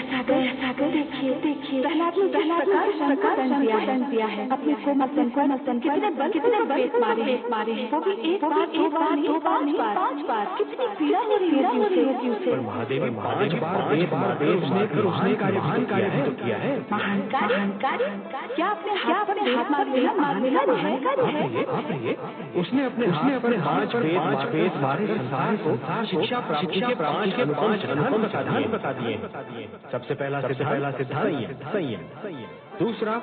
देखिए देखिए प्रहलाद ने जिस प्रकार दंड दिया है अपने कोमल तन कितने बल मारे हैं वो भी एक बार दो बार नहीं 5 बार कितनी पीड़ा हो रही है उसे। पर महादेवी 5 बार उसने महान कार्य तो किया है। महान कार्य क्या अपने हाथ पर हाथ मार लेना महान कार्य है। उसने अपने हाथ पर 5 वेद मारे संसार को शिक्षा प्राप्ति के 5 अनुपम बता दिए। सबसे पहला सिद्धांत संयम, दूसरा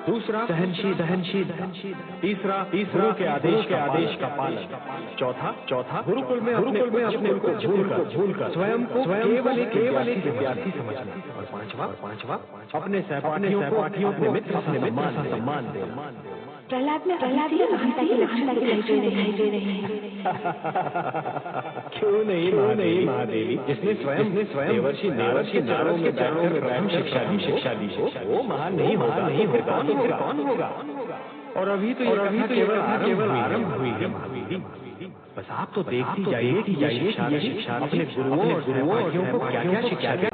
सहनशील, तीसरा गुरु के आदेश का पालन, चौथा गुरुकुल में अपने कुल को भूलकर स्वयं को केवल एक विद्यार्थी समझना, और पांचवा अपने सहपाठियों को अपने मित्र सा सम्मान देना। प्रहलाद में महानता की लक्षण दिखाई दे रहे हैं। क्यों नहीं महादेवी, जिसने स्वयं देवर्षि नारद के चरणों में प्रथम शिक्षा दी हो वो महान नहीं होगा। कौन होगा? और अभी तो केवल आरंभ हुई है महादेवी। बस आप तो देखती जाइए शिक्षा अपने गुरुओं और सहपाठियों को क्या शिक्षा दे।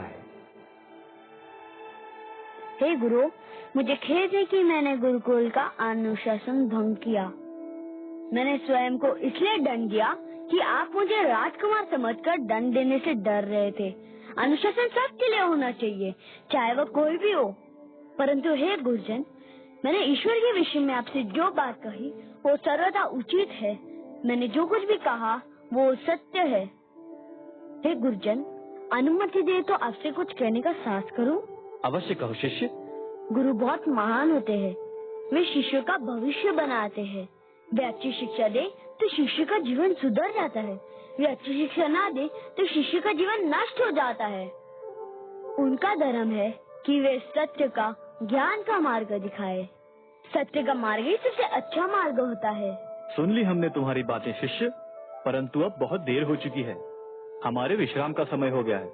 हे गुरु, मुझे खेद है कि मैंने गुरुकुल का अनुशासन भंग किया। मैंने स्वयं को इसलिए दंड दिया कि आप मुझे राजकुमार समझकर दंड देने से डर रहे थे। अनुशासन सबके लिए होना चाहिए, चाहे वो कोई भी हो। परंतु हे गुरुजन, मैंने ईश्वर के विषय में आपसे जो बात कही वो सर्वथा उचित है। मैंने जो कुछ भी कहा वो सत्य है। हे गुरुजन, अनुमति दे तो आपसे कुछ कहने का साहस करूं? अवश्य कहो शिष्य। गुरु बहुत महान होते हैं, वे शिष्य का भविष्य बनाते हैं। वे अच्छी शिक्षा दे तो शिष्य का जीवन सुधर जाता है, वे अच्छी शिक्षा ना दे तो शिष्य का जीवन नष्ट हो जाता है। उनका धर्म है कि वे सत्य का, ज्ञान का मार्ग दिखाए। सत्य का मार्ग ही सबसे अच्छा मार्ग होता है। सुन ली हमने तुम्हारी बातें शिष्य, परंतु अब बहुत देर हो चुकी है, हमारे विश्राम का समय हो गया है।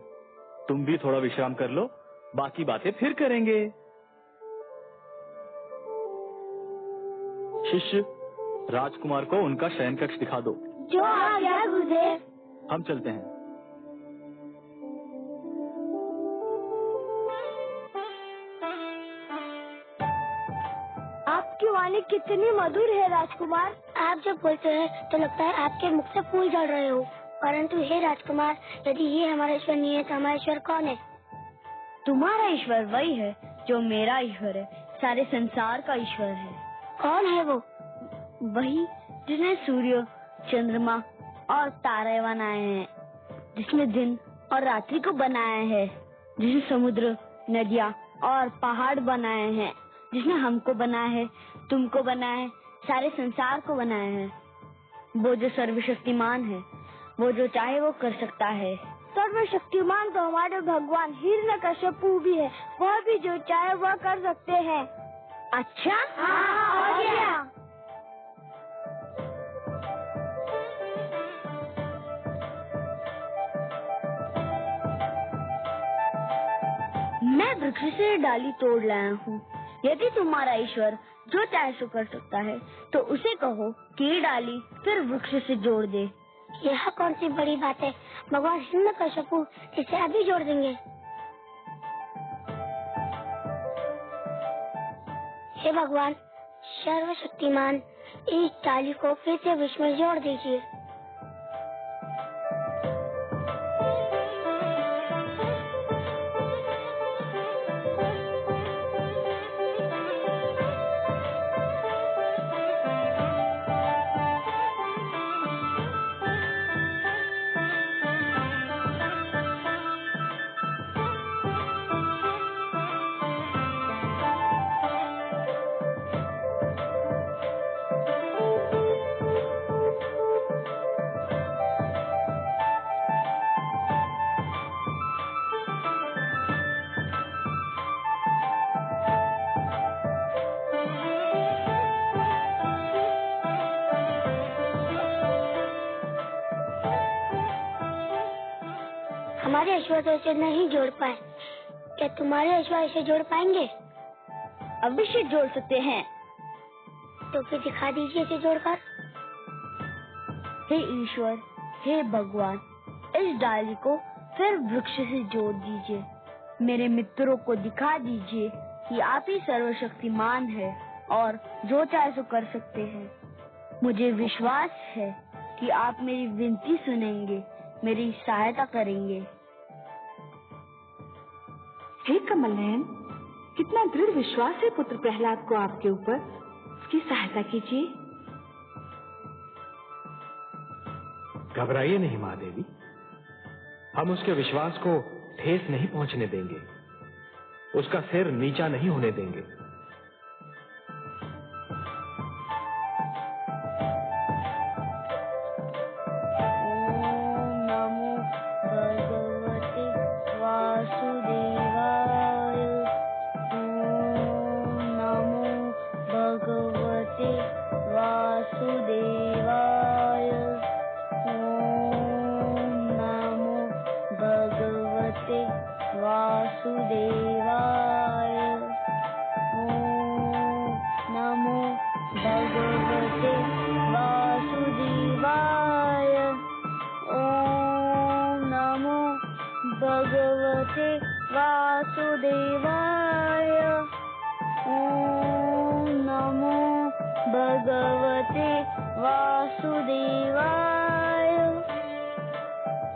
तुम भी थोड़ा विश्राम कर लो, बाकी बातें फिर करेंगे। शिष्य, राजकुमार को उनका शयन कक्ष दिखा दो। जो आ गया गुरुदेव। हम चलते हैं। आपकी वाणी कितनी मधुर है राजकुमार। आप जब बोलते हैं तो लगता है आपके मुख से फूल झड़ रहे हो। परंतु हे राजकुमार, यदि ये हमारा ईश्वर नहीं है तो हमारा ईश्वर कौन है? तुम्हारा ईश्वर वही है जो मेरा ईश्वर है, सारे संसार का ईश्वर है। कौन है वो? वही जिसने सूर्य, चंद्रमा और तारे बनाए हैं, जिसने दिन और रात्रि को बनाया है, जिसने समुद्र, नदियाँ और पहाड़ बनाए हैं, जिसने हमको बनाया है, तुमको बनाया है, सारे संसार को बनाया है। वो जो सर्वशक्तिमान है, वो जो चाहे वो कर सकता है। सर्वशक्तिमान तो हमारे भगवान हिरण्यकश्यपु भी है, वह भी जो चाहे वह कर सकते हैं। अच्छा, और क्या? मैं वृक्ष से डाली तोड़ लाया हूँ। यदि तुम्हारा ईश्वर जो चाहे सो कर सकता है तो उसे कहो कि डाली फिर वृक्ष से जोड़ दे। यह कौन सी बड़ी बात है, भगवान हिरण्यकश्यपु इसे अभी जोड़ देंगे। हे भगवान सर्वशक्तिमान, इस डाली को फिर से वृक्ष में जोड़ दीजिए। हमारे ईश्वर तो इसे नहीं जोड़ पाए, क्या तुम्हारे ईश्वर इसे जोड़ पाएंगे? अवश्य जोड़ सकते हैं। तो फिर दिखा दीजिए इसे जोड़कर। हे ईश्वर, हे भगवान, इस डाली को फिर वृक्ष से जोड़ दीजिए। मेरे मित्रों को दिखा दीजिए कि आप ही सर्वशक्तिमान है और जो चाहे सो कर सकते हैं। मुझे विश्वास है कि आप मेरी विनती सुनेंगे, मेरी सहायता करेंगे। हे कमल नयन, कितना दृढ़ विश्वास है पुत्र प्रहलाद को आपके ऊपर। उसकी सहायता कीजिए। घबराइए नहीं महादेवी, हम उसके विश्वास को ठेस नहीं पहुंचने देंगे, उसका सिर नीचा नहीं होने देंगे।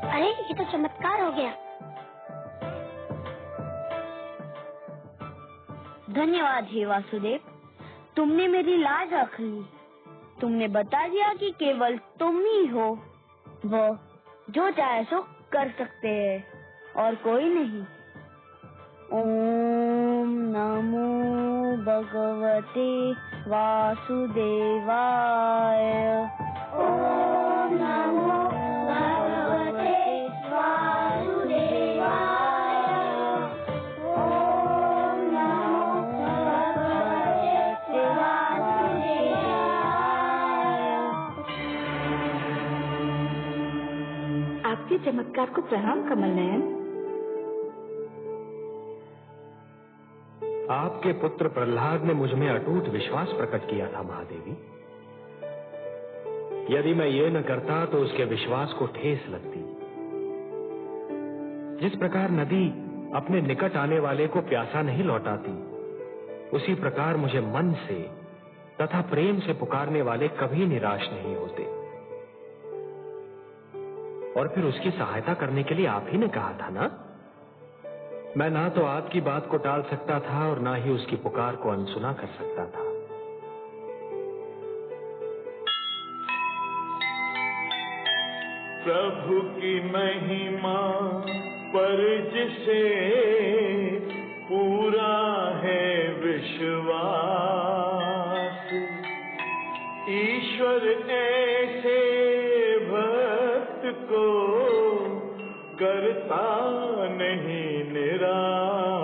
अरे ये तो चमत्कार हो गया। धन्यवाद हे वासुदेव, तुमने मेरी लाज रख ली। तुमने बता दिया कि केवल तुम ही हो वो जो चाहे सो कर सकते हैं और कोई नहीं। ओम नमो भगवते वासुदेवाय। ओम नमो भगवते वासुदेवाय। ओम नमो भगवते वासुदेवाय। आपके चमत्कार को प्रणाम कमल नयन। आपके पुत्र प्रहलाद ने मुझ में अटूट विश्वास प्रकट किया था महादेवी। यदि मैं ये न करता तो उसके विश्वास को ठेस लगती। जिस प्रकार नदी अपने निकट आने वाले को प्यासा नहीं लौटाती, उसी प्रकार मुझे मन से तथा प्रेम से पुकारने वाले कभी निराश नहीं होते। और फिर उसकी सहायता करने के लिए आप ही ने कहा था ना? मैं ना तो आपकी बात को टाल सकता था और ना ही उसकी पुकार को अनसुना कर सकता था। प्रभु की महिमा पर जिसे पूरा है विश्वास, ईश्वर ऐसे भक्त को करता नहीं निराश।